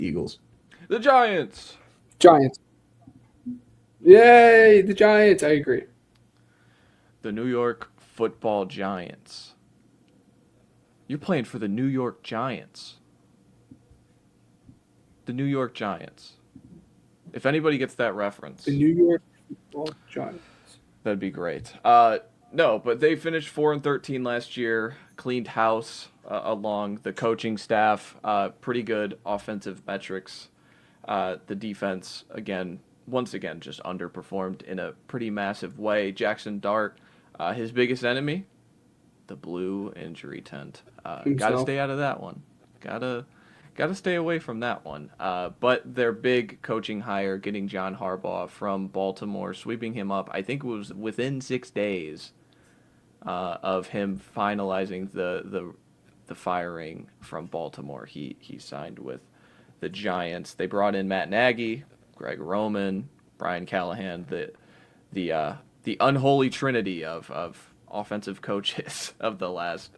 Eagles. The Giants. Giants. Yay, the Giants. I agree. The New York Football Giants. You're playing for the New York Giants. The New York Giants. If anybody gets that reference, The New York Football Giants. that'd be great. No, but they finished 4-13 last year. Cleaned house along the coaching staff. Pretty good offensive metrics. The defense once again, just underperformed in a pretty massive way. Jaxson Dart, his biggest enemy, the blue injury tent. Gotta stay out of that one. Gotta stay away from that one. But their big coaching hire, getting John Harbaugh from Baltimore, sweeping him up, I think it was within 6 days of him finalizing the firing from Baltimore. He signed with the Giants. They brought in Matt Nagy, Greg Roman, Brian Callahan, the unholy trinity of offensive coaches of the last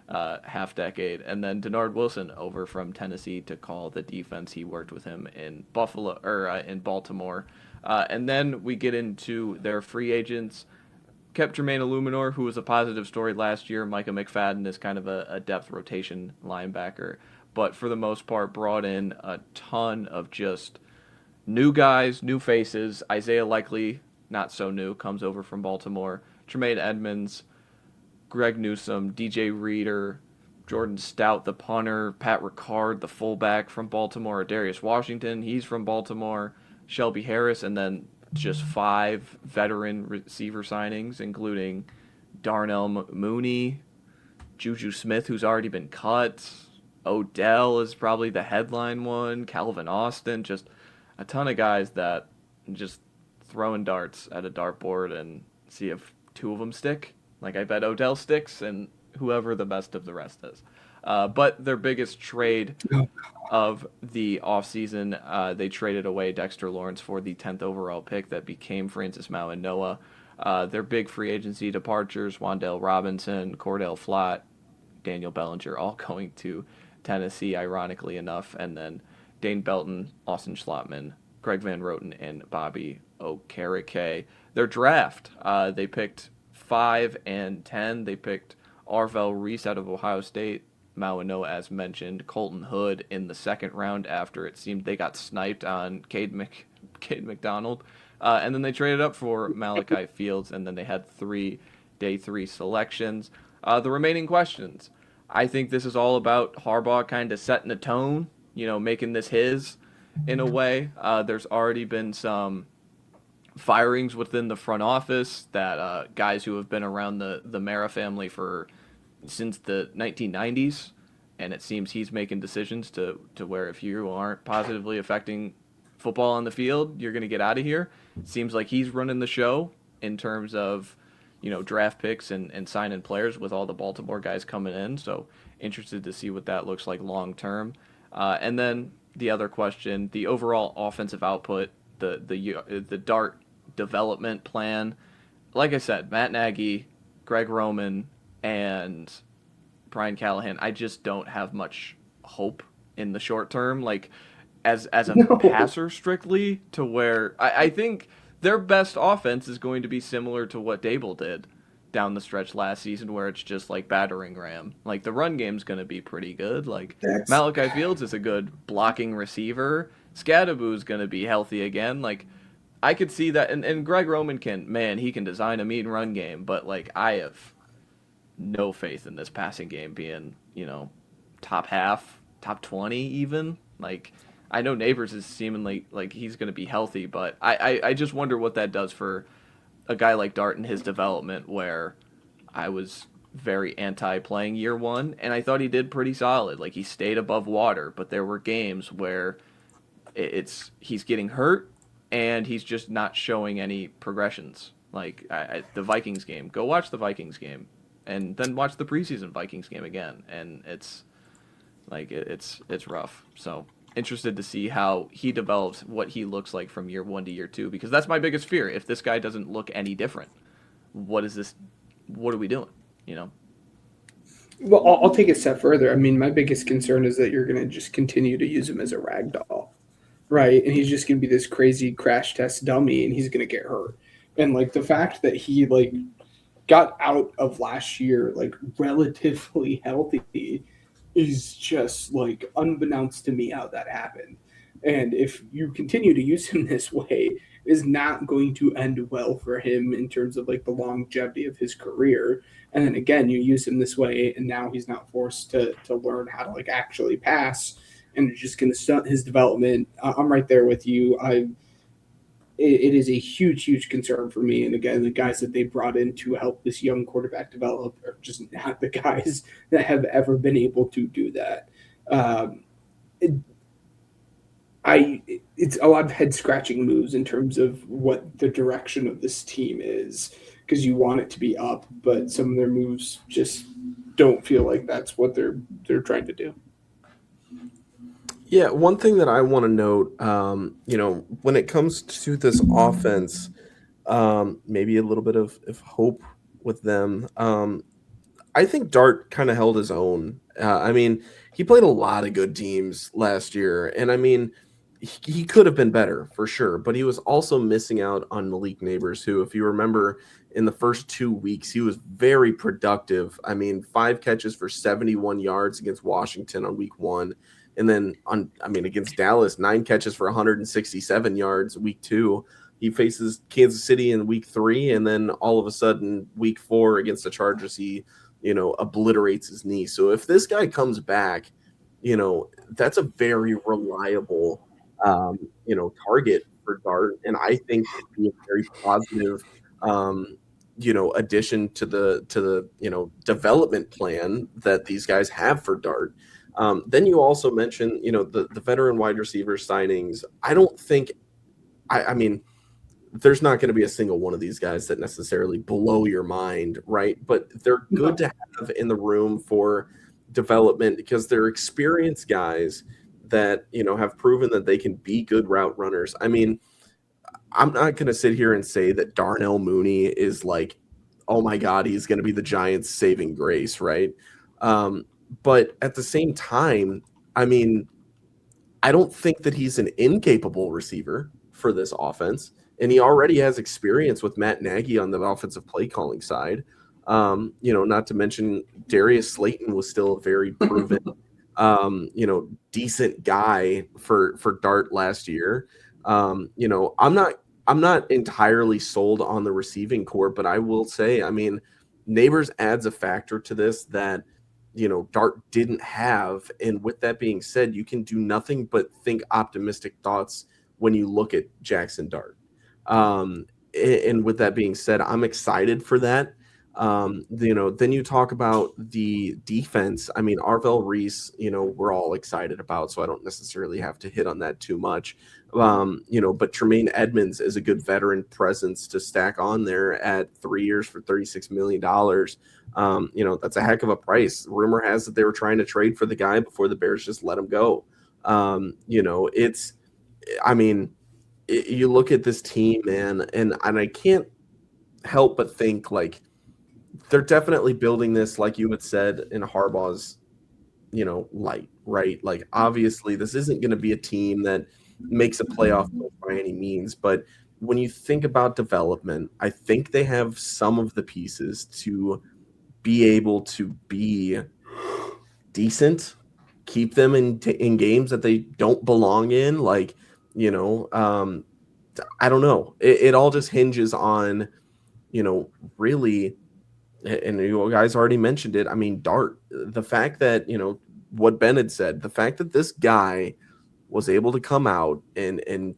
half decade, and then Denard Wilson over from Tennessee to call the defense. He worked with him in in Baltimore, and then we get into their free agents. Kept Jermaine Illuminor, who was a positive story last year. Micah McFadden is kind of a depth rotation linebacker, but for the most part brought in a ton of just new guys, new faces. Isaiah Likely, not so new, comes over from Baltimore. Tremaine Edmonds, Greg Newsome, DJ Reader, Jordan Stout, the punter, Pat Ricard, the fullback from Baltimore, Darius Washington, he's from Baltimore, Shelby Harris, and then just 5 veteran receiver signings, including Darnell Mooney, Juju Smith, who's already been cut, Odell is probably the headline one, Calvin Austin, just a ton of guys that just throwing darts at a dartboard and see if 2 of them stick. Like, I bet Odell sticks and whoever the best of the rest is. But their biggest trade of the offseason, they traded away Dexter Lawrence for the 10th overall pick that became Francis Mauigoa. Their big free agency departures, Wan'Dale Robinson, Cordell Flott, Daniel Bellinger, all going to Tennessee, ironically enough. And then Dane Belton, Austin Schlottman, Greg Van Roten, and Bobby Okereke. Their draft, they picked 5 and 10. They picked Arvell Reese out of Ohio State, Mauigoa, as mentioned, Colton Hood in the second round after it seemed they got sniped on Cade McDonald. And then they traded up for Malachi Fields, and then they had 3 day 3 selections. The remaining questions. I think this is all about Harbaugh kind of setting a tone, making this his in a way. There's already been some firings within the front office that guys who have been around the Mara family since the 1990s, and it seems he's making decisions to where if you aren't positively affecting football on the field, you're going to get out of here. It seems like he's running the show in terms of draft picks and signing players with all the Baltimore guys coming in. So interested to see what that looks like long term. And then the other question, the overall offensive output, the Dart development plan. Like I said, Matt Nagy, Greg Roman, and Brian Callahan, I just don't have much hope in the short term. Like, as a passer strictly, to where I think their best offense is going to be similar to what Dable did down the stretch last season, where it's just like battering ram. Like, the run game's going to be pretty good. Like, Malachi Fields is a good blocking receiver. Scadaboo's going to be healthy again. Like, I could see that. And Greg Roman he can design a mean run game, but, like, I have no faith in this passing game being, top half, top 20 even. Like, I know Neighbors is seemingly like he's going to be healthy, but I just wonder what that does for a guy like Dart in his development, where I was very anti-playing year one, and I thought he did pretty solid. Like, he stayed above water, but there were games where he's getting hurt, and he's just not showing any progressions. Like, the Vikings game. Go watch the Vikings game, and then watch the preseason Vikings game again, and it's rough. So interested to see how he develops, what he looks like from year 1 to year 2, because that's my biggest fear. If this guy doesn't look any different, what are we doing? Well, I'll take it a step further. I mean, my biggest concern is that you're going to just continue to use him as a rag doll, right? And he's just going to be this crazy crash test dummy, and he's going to get hurt. And like the fact that he like got out of last year like relatively healthy is just like unbeknownst to me how that happened. And if you continue to use him this way, is not going to end well for him in terms of like the longevity of his career. And then again, you use him this way, and now he's not forced to learn how to like actually pass, and you're just going to stunt his development. I'm right there with you. It is a huge concern for me. And again, the guys that they brought in to help this young quarterback develop are just not the guys that have ever been able to do that. Um, it, it's a lot of head scratching moves in terms of what the direction of this team is, because you want it to be up, but some of their moves just don't feel like that's what they're trying to do. Yeah, one thing that I want to note, when it comes to this offense, maybe a little bit of hope with them. I think Dart kind of held his own. I mean, he played a lot of good teams last year, and I mean, he could have been better for sure, but he was also missing out on Malik Neighbors, who, if you remember, in the first 2 weeks, he was very productive. I mean, 5 catches for 71 yards against Washington on week 1. And then against Dallas, 9 catches for 167 yards week 2. He faces Kansas City in week 3, and then all of a sudden, week 4 against the Chargers, he obliterates his knee. So if this guy comes back, that's a very reliable, target for Dart. And I think it'd be a very positive, addition to the development plan that these guys have for Dart. Then you also mentioned, the veteran wide receiver signings. I don't think, I mean, there's not going to be a single one of these guys that necessarily blow your mind, right? But they're good No. to have in the room for development because they're experienced guys that, have proven that they can be good route runners. I mean, I'm not going to sit here and say that Darnell Mooney is like, oh my God, he's going to be the Giants' saving grace, right? But at the same time, I mean, I don't think that he's an incapable receiver for this offense. And he already has experience with Matt Nagy on the offensive play calling side. Not to mention Darius Slayton was still a very proven, decent guy for Dart last year. I'm not entirely sold on the receiving core, but I will say, I mean, Neighbors adds a factor to this that Dart didn't have. And with that being said, you can do nothing but think optimistic thoughts when you look at Jaxson Dart. And with that being said, I'm excited for that. Then you talk about the defense. I mean, Arvell Reese, we're all excited about, so I don't necessarily have to hit on that too much. But Tremaine Edmonds is a good veteran presence to stack on there at 3 years for $36 million. That's a heck of a price. Rumor has that they were trying to trade for the guy before the Bears just let him go. I mean, you look at this team, man, and I can't help but think like they're definitely building this, like you had said, in Harbaugh's, light, right? Like, obviously, this isn't going to be a team that makes a playoff push by any means, but when you think about development, I think they have some of the pieces to be able to be decent, keep them in games that they don't belong in. Like, I don't know. It all just hinges on, really, and you guys already mentioned it. I mean, Dart, the fact that, what Ben had said, the fact that this guy was able to come out and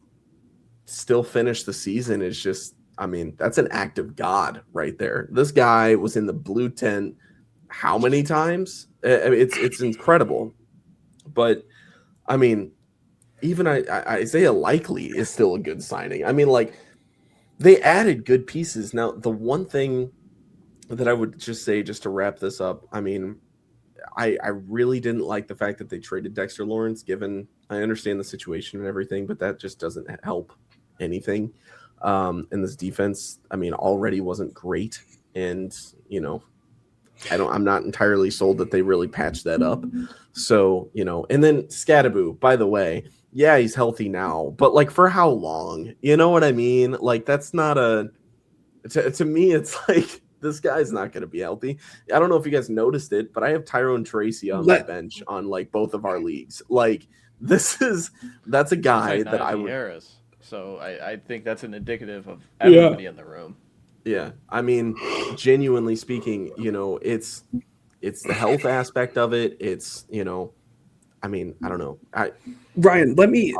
still finish the season is just, I mean, that's an act of God right there. This guy was in the blue tent how many times? I mean, it's incredible. But I mean, even Isaiah Likely is still a good signing. I mean, like, they added good pieces. Now, the one thing that I would just say, just to wrap this up, I mean, I really didn't like the fact that they traded Dexter Lawrence, given I understand the situation and everything, but that just doesn't help anything. And this defense, I mean, already wasn't great. And, I'm not entirely sold that they really patched that up. So, and then Scattaboo, by the way, yeah, he's healthy now, but like for how long? You know what I mean? Like that's not to me, it's like this guy's not going to be healthy. I don't know if you guys noticed it, but I have Tyrone Tracy on my bench on like both of our leagues. Like that's a guy that I would. Harris. So I think that's an indicative of everybody in the room. Yeah, I mean, genuinely speaking, it's the health aspect of it. It's I mean, I don't know. Ryan, let me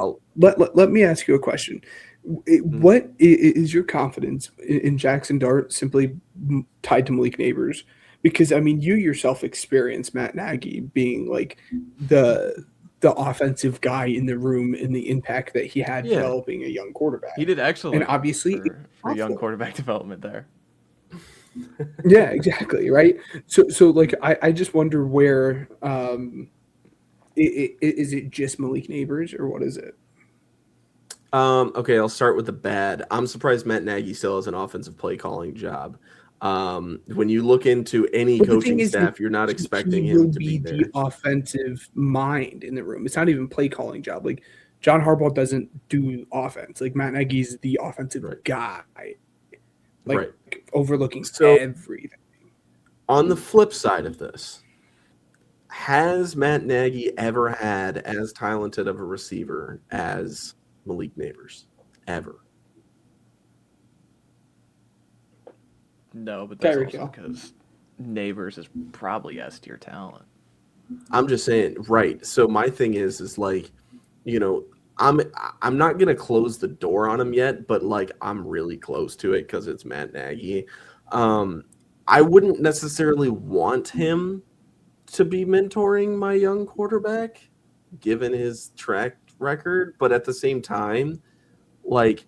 ask you a question. What is your confidence in Jaxson Dart simply tied to Malik Neighbors? Because I mean, you yourself experienced Matt Nagy being like the offensive guy in the room and the impact that he had developing a young quarterback. He did excellent, and obviously for young quarterback development there. Yeah, exactly, right. So like I just wonder where is it just Malik Neighbors or what is it? Okay, I'll start with the bad. I'm surprised Matt Nagy still has an offensive play calling job. When you look into any coaching staff, you're not expecting him to be there. The offensive mind in the room. It's not even play calling job. Like John Harbaugh doesn't do offense. Like Matt Nagy's the offensive guy. Like overlooking everything. On the flip side of this, has Matt Nagy ever had as talented of a receiver as Malik Neighbors? Ever? No, but that's also because Neighbors is probably S tier talent. I'm just saying, right. So my thing is like, I'm not gonna close the door on him yet, but like I'm really close to it because it's Matt Nagy. I wouldn't necessarily want him to be mentoring my young quarterback, given his track record, but at the same time, like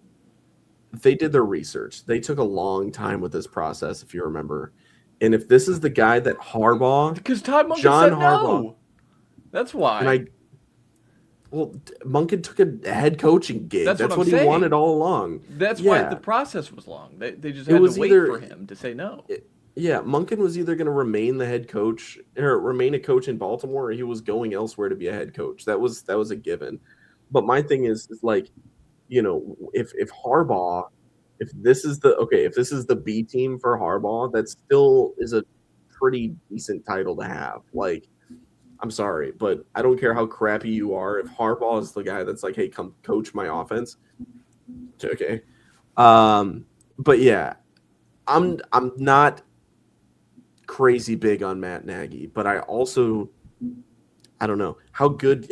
they did their research. They took a long time with this process, if you remember. And if this is the guy that Harbaugh, because Todd Monken said Harbaugh, no. That's why. Monken took a head coaching gig. That's what he wanted all along. That's why the process was long. They just had to wait for him to say no. Monken was either going to remain the head coach or remain a coach in Baltimore, or he was going elsewhere to be a head coach. That was a given. But my thing is like, if Harbaugh, if this is the B team for Harbaugh, that still is a pretty decent title to have. Like, I'm sorry, but I don't care how crappy you are. If Harbaugh is the guy that's like, hey, come coach my offense, okay. But yeah, I'm not crazy big on Matt Nagy, but I don't know how good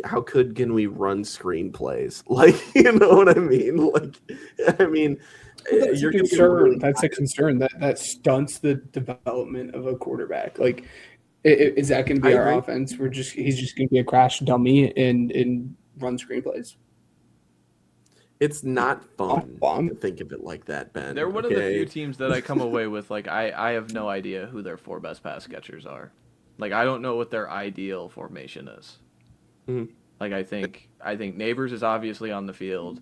can we run screenplays? Like, you know what I mean? Like, that's a concern. That's a concern that stunts the development of a quarterback. Like, is that going to be our offense? He's just going to be a crash dummy and run screenplays. It's not fun to think of it like that, Ben. They're one of the few teams that I come away with, like, I have no idea who their 4 best pass catchers are. Like, I don't know what their ideal formation is. Mm-hmm. Like, I think Neighbors is obviously on the field.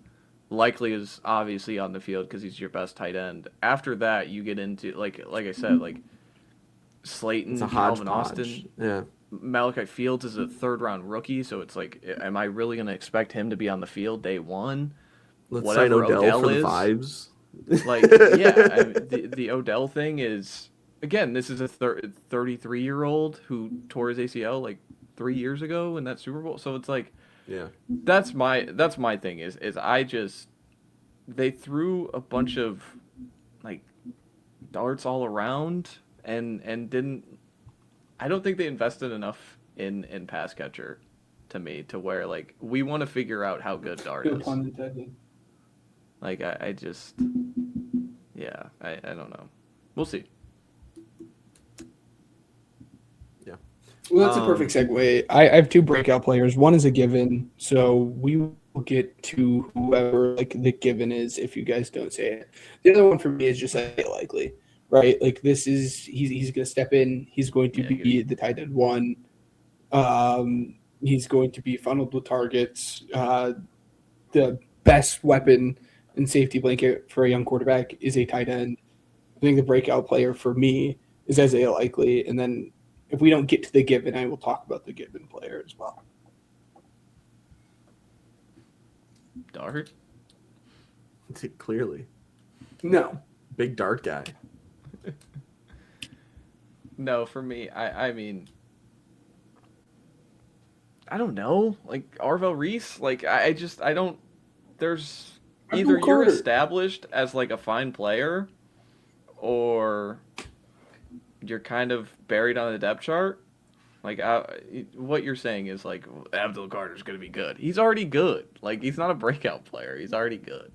Likely is obviously on the field because he's your best tight end. After that, you get into, like I said, like, Slayton, Calvin Austin. Yeah. Malachi Fields is a 3rd-round rookie, so it's like, am I really going to expect him to be on the field day one? Let's sign Odell for the vibes. Like, yeah, the Odell thing is, again, this is a 33-year-old who tore his ACL like 3 years ago in that Super Bowl. So it's like, yeah, that's my thing is they threw a bunch of like darts all around and didn't. I don't think they invested enough in pass catcher to me to where like we want to figure out how good Dart is. Like I just, yeah, I don't know. We'll see. Yeah. Well, that's a perfect segue. I have 2 breakout players. One is a given, so we will get to whoever like the given is if you guys don't say it. The other one for me is just like likely, right? Like this is he's going to step in. He's going to be the tight end 1. He's going to be funneled with targets. The best weapon and safety blanket for a young quarterback is a tight end. I think the breakout player for me is Isaiah Likely, and then if we don't get to the given, I will talk about the given player as well. Dart? Clearly. No. Big Dart guy. No, for me, I mean, I don't know. Like Arvel Reese, like I don't. There's either Wendell you're Carter. established as like a fine player, or you're kind of buried on the depth chart. Like what you're saying is like Abdul Carter's gonna be good. He's already good. Like he's not a breakout player. He's already good.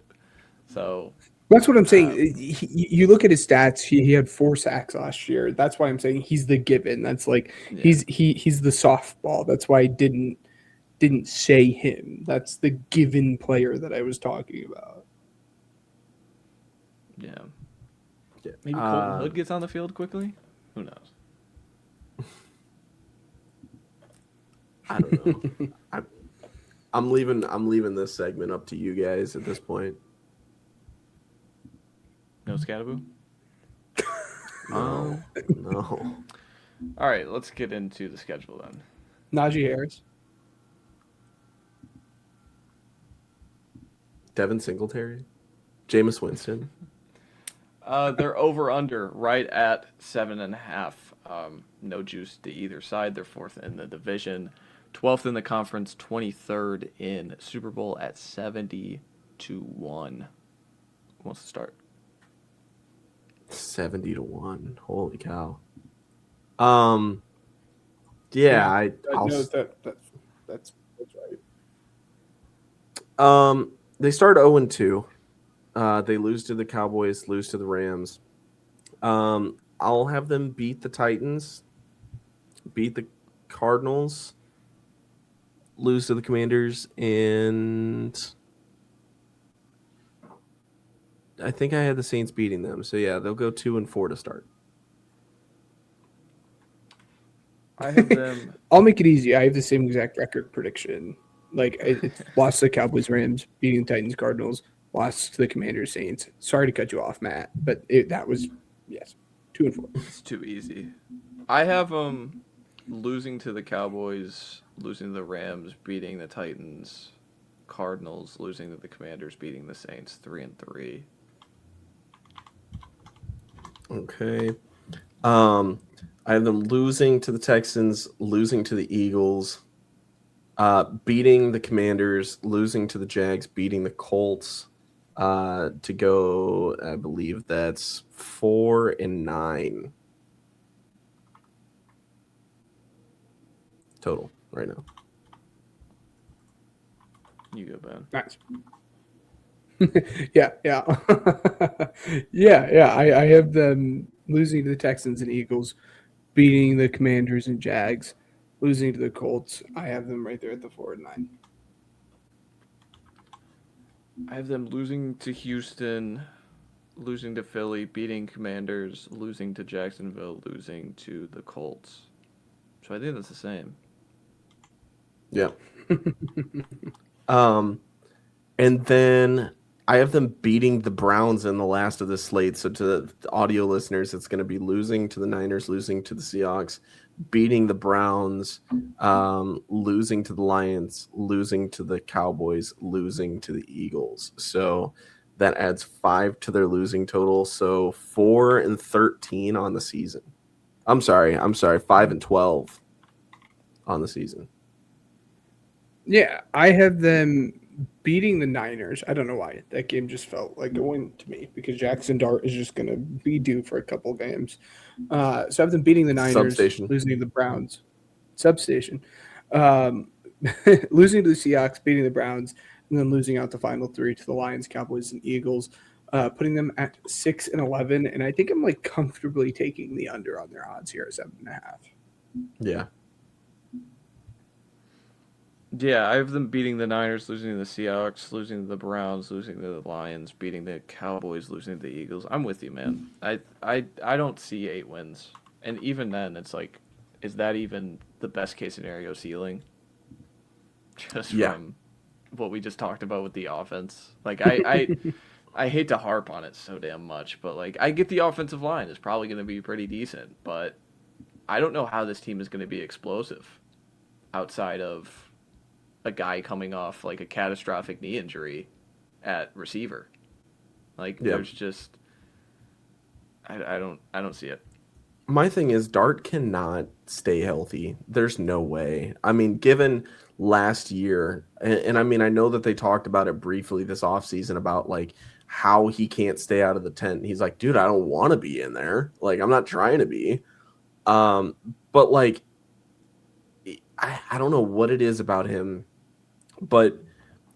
So That's what I'm saying. um, You look at his stats. He had 4 sacks last year. That's why I'm saying he's the given. That's like yeah, he's the softball. That's why I didn't say him. That's the given player that I was talking about. yeah. Yeah. Maybe Colton Hood gets on the field quickly. Who knows? I don't know. I'm leaving this segment up to you guys at this point. No Scattaboo. No. No. All right, let's get into the schedule then. Najee Harris. Devin Singletary. Jameis Winston. They're over under right at 7.5. No juice to either side. They're 4th in the division, 12th in the conference, 23rd in Super Bowl at 70-1. Who wants to start? 70-1. Holy cow. That's right. They start 0-2. They lose to the Cowboys, lose to the Rams. I'll have them beat the Titans, beat the Cardinals, lose to the Commanders, and I think I had the Saints beating them. So yeah, they'll go 2-4 to start. I have them. I'll make it easy. I have the same exact record prediction. Like it's lost to the Cowboys, Rams, beating the Titans, Cardinals, lost to the Commanders, Saints. Sorry to cut you off, Matt, but that was 2-4. It's too easy. I have them losing to the Cowboys, losing to the Rams, beating the Titans, Cardinals, losing to the Commanders, beating the Saints, 3-3. Okay. I have them losing to the Texans, losing to the Eagles, beating the Commanders, losing to the Jags, beating the Colts, to go, I believe that's 4-9 total right now. You go, Ben. Nice. yeah. I have them losing to the Texans and Eagles, beating the Commanders and Jags, losing to the Colts. I have them right there at the 4-9. I have them losing to Houston, losing to Philly, beating Commanders, losing to Jacksonville, losing to the Colts. So I think that's the same. Yeah. And then I have them beating the Browns in the last of the slate. So to the audio listeners, it's going to be losing to the Niners, losing to the Seahawks, beating the Browns, losing to the Lions, losing to the Cowboys, losing to the Eagles. So that adds 5 to their losing total. So 4-13 on the season. I'm sorry, 5-12 on the season. Yeah, I have them beating the Niners. I don't know why. That game just felt like a win to me because Jaxson Dart is just going to be due for a couple games. So I have them beating the Niners, Substation. losing to the Browns. Substation. Losing to the Seahawks, beating the Browns, and then losing out the final 3 to the Lions, Cowboys, and Eagles, putting them at 6-11. And I think I'm like comfortably taking the under on their odds here at 7.5. Yeah. Yeah, I have them beating the Niners, losing to the Seahawks, losing to the Browns, losing to the Lions, beating the Cowboys, losing to the Eagles. I'm with you, man. I don't see 8 wins. And even then, it's like, is that even the best case scenario ceiling? Just from what we just talked about with the offense. Like, I I hate to harp on it so damn much, but like I get the offensive line is probably going to be pretty decent, but I don't know how this team is going to be explosive outside of a guy coming off like a catastrophic knee injury at receiver. Like Yeah. there's just I don't see it. My thing is Dart cannot stay healthy. There's no way. I mean, given last year, and I mean, I know that they talked about it briefly this offseason about like how he can't stay out of the tent. He's like, dude, I don't want to be in there. Like, I'm not trying to be. Um, but like, I don't know what it is about him, but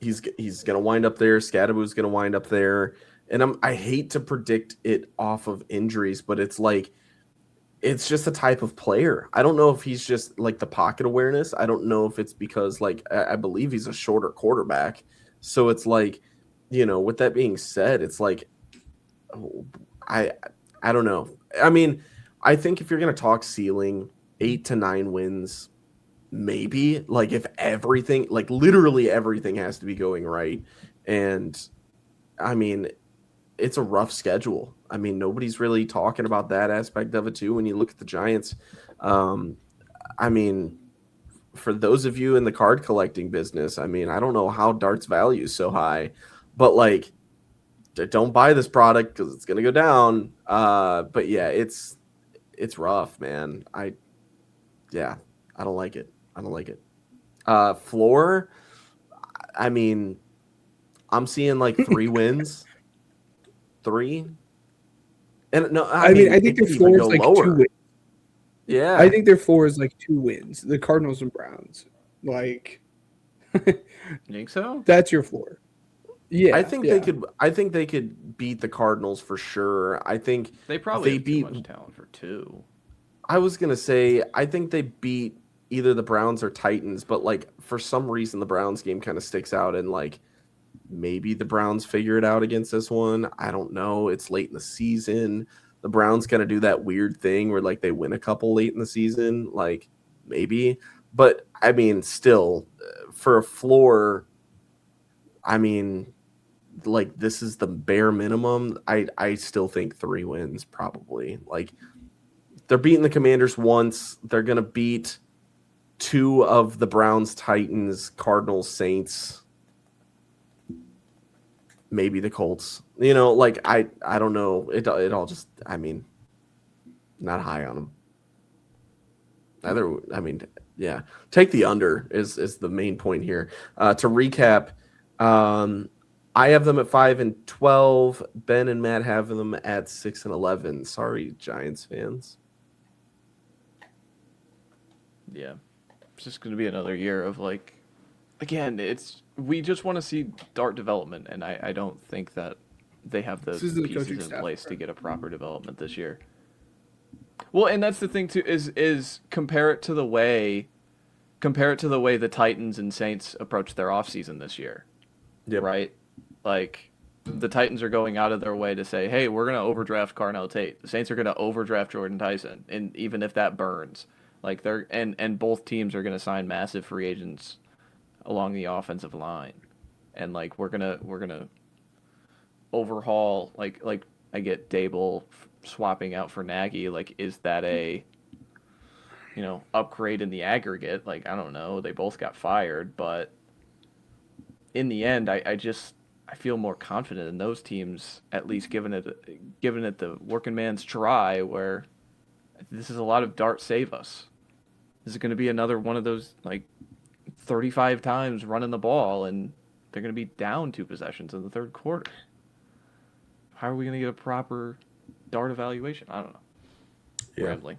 he's gonna wind up there. Scadaboo's gonna wind up there, and I hate to predict it off of injuries, but it's like it's just a type of player. I don't know if he's just like the pocket awareness. I don't know if it's because like I believe he's a shorter quarterback, so it's like, with that being said, it's like I I don't know. I mean, I think if you're gonna talk ceiling, 8 to 9 wins, maybe, like if everything, like literally everything has to be going right. And I mean, it's a rough schedule. I mean, nobody's really talking about that aspect of it too. When you look at the Giants, um, I mean, for those of you in the card collecting business, I mean, I don't know how Dart's value is so high, but like, don't buy this product because it's gonna go down. But yeah, it's rough, man. Yeah, I don't like it. I don't like it. Floor, I mean, I'm seeing like 3 wins, three. And no, I I mean, mean, I it think their could even floor go is like 2 lower. wins. I Yeah. think their floor is like 2 wins. The Cardinals and Browns. Like, You think so? that's your floor. I Yeah, think they yeah. could I think they could beat the Cardinals for sure. I think They probably they have too beat much talent for two. I was going to say I think they beat either the Browns or Titans, but like for some reason the Browns game kind of sticks out, and like maybe the Browns figure it out against this one. I don't know. It's late in the season. The Browns kind of do that weird thing where like they win a couple late in the season, like maybe. But I mean, still, for a floor, I mean, like this is the bare minimum. I still think 3 wins probably. Like they're beating the Commanders once. They're gonna beat two of the Browns, Titans, Cardinals, Saints, maybe the Colts. Like I don't know. It all just, I mean, not high on them. Either, I mean, yeah. Take the under is the main point here. To recap, um, I have them at 5-12. Ben and Matt have them at 6-11. Sorry, Giants fans. Yeah. It's just going to be another year of like, again, we just want to see Dart development, and I don't think that they have the This is the pieces coaching in staff. place to get a proper development this year. Well, and that's the thing too is compare it to the way the Titans and Saints approached their offseason this year, Yep. right? Like the Titans are going out of their way to say, "Hey, we're going to overdraft Carnell Tate." The Saints are going to overdraft Jordan Tyson, and even if that burns, like they're and both teams are going to sign massive free agents along the offensive line, and like we're gonna overhaul like I get Dable swapping out for Nagy. Like, is that a upgrade in the aggregate? Like, I don't know. They both got fired, but in the end, I feel more confident in those teams, at least given it the working man's try. Where this is a lot of Dart save us. This is going to be another one of those like 35 times running the ball, and they're going to be down 2 possessions in the third quarter. How are we going to get a proper Dart evaluation? I don't know. Yeah. Rambling.